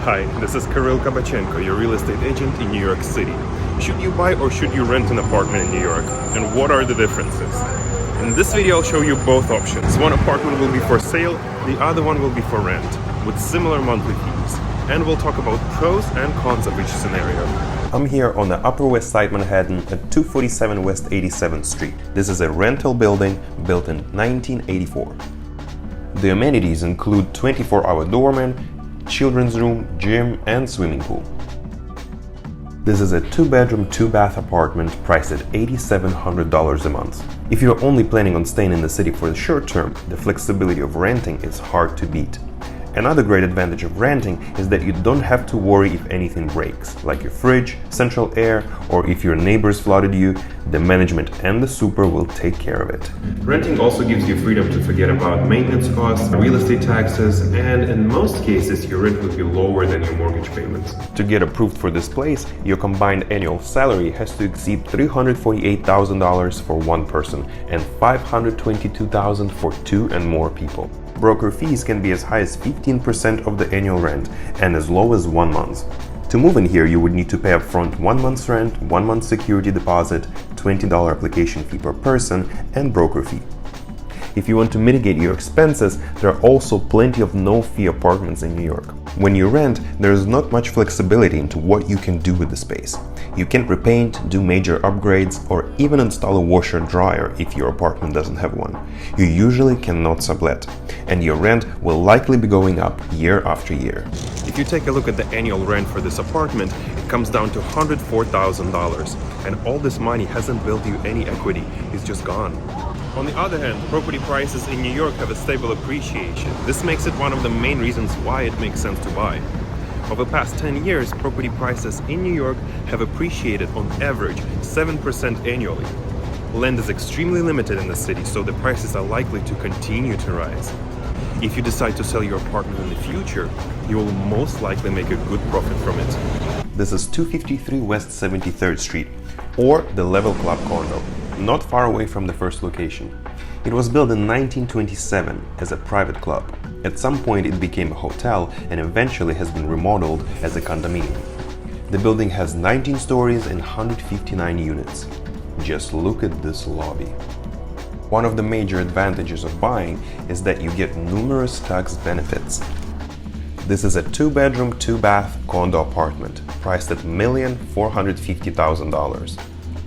Hi, this is Kirill Kabachenko, your real estate agent in New York City. Should you buy or should you rent an apartment in New York? And what are the differences? In this video I'll show you both options. One apartment will be for sale, the other one will be for rent, with similar monthly fees. And we'll talk about pros and cons of each scenario. I'm here on the Upper West Side Manhattan at 247 West 87th Street. This is a rental building built in 1984. The amenities include 24-hour doorman, children's room, gym, and swimming pool. This is a 2-bedroom, 2-bath apartment priced at $8,700 a month. If you're only planning on staying in the city for the short term, the flexibility of renting is hard to beat. Another great advantage of renting is that you don't have to worry if anything breaks, like your fridge, central air, or if your neighbors flooded you, the management and the super will take care of it. Renting also gives you freedom to forget about maintenance costs, real estate taxes, and in most cases your rent will be lower than your mortgage payments. To get approved for this place, your combined annual salary has to exceed $348,000 for one person and $522,000 for 2 and more people. Broker fees can be as high as 15% of the annual rent and as low as 1 month. To move in here, you would need to pay upfront 1 month's rent, 1 month's security deposit, $20 application fee per person, and broker fee. If you want to mitigate your expenses, there are also plenty of no-fee apartments in New York. When you rent, there is not much flexibility into what you can do with the space. You can't repaint, do major upgrades, or even install a washer-dryer if your apartment doesn't have one. You usually cannot sublet, and your rent will likely be going up year after year. If you take a look at the annual rent for this apartment, it comes down to $104,000, and all this money hasn't built you any equity, it's just gone. On the other hand, property prices in New York have a stable appreciation. This makes it one of the main reasons why it makes sense to buy. Over the past 10 years, property prices in New York have appreciated on average 7% annually. Land is extremely limited in the city, so the prices are likely to continue to rise. If you decide to sell your apartment in the future, you will most likely make a good profit from it. This is 253 West 73rd Street, or the Level Club condo, not far away from the first location. It was built in 1927 as a private club. At some point it became a hotel and eventually has been remodeled as a condominium. The building has 19 stories and 159 units. Just look at this lobby. One of the major advantages of buying is that you get numerous tax benefits. This is a 2-bedroom, 2-bath condo apartment priced at $1,450,000.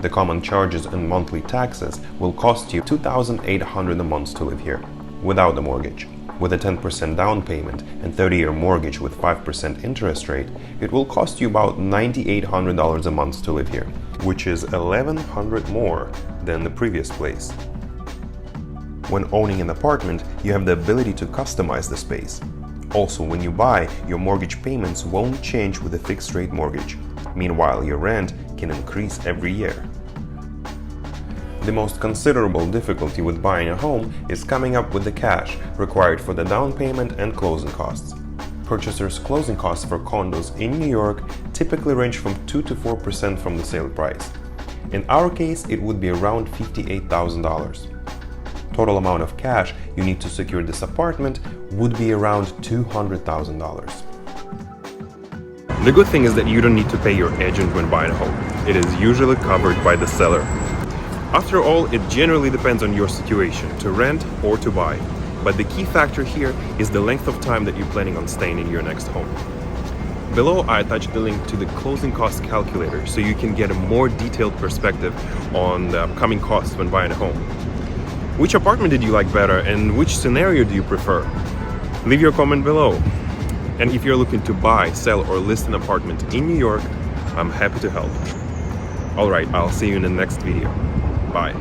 The common charges and monthly taxes will cost you $2,800 a month to live here, without the mortgage. With a 10% down payment and 30-year mortgage with 5% interest rate, it will cost you about $9,800 a month to live here, which is $1,100 more than the previous place. When owning an apartment, you have the ability to customize the space. Also, when you buy, your mortgage payments won't change with a fixed-rate mortgage. Meanwhile, your rent can increase every year. The most considerable difficulty with buying a home is coming up with the cash required for the down payment and closing costs. Purchasers' closing costs for condos in New York typically range from 2 to 4% from the sale price. In our case, it would be around $58,000. Total amount of cash you need to secure this apartment would be around $200,000. The good thing is that you don't need to pay your agent when buying a home. It is usually covered by the seller. After all, it generally depends on your situation, to rent or to buy. But the key factor here is the length of time that you're planning on staying in your next home. Below, I attached the link to the closing cost calculator so you can get a more detailed perspective on the upcoming costs when buying a home. Which apartment did you like better and which scenario do you prefer? Leave your comment below. And if you're looking to buy, sell, or list an apartment in New York, I'm happy to help. Alright, I'll see you in the next video. Bye.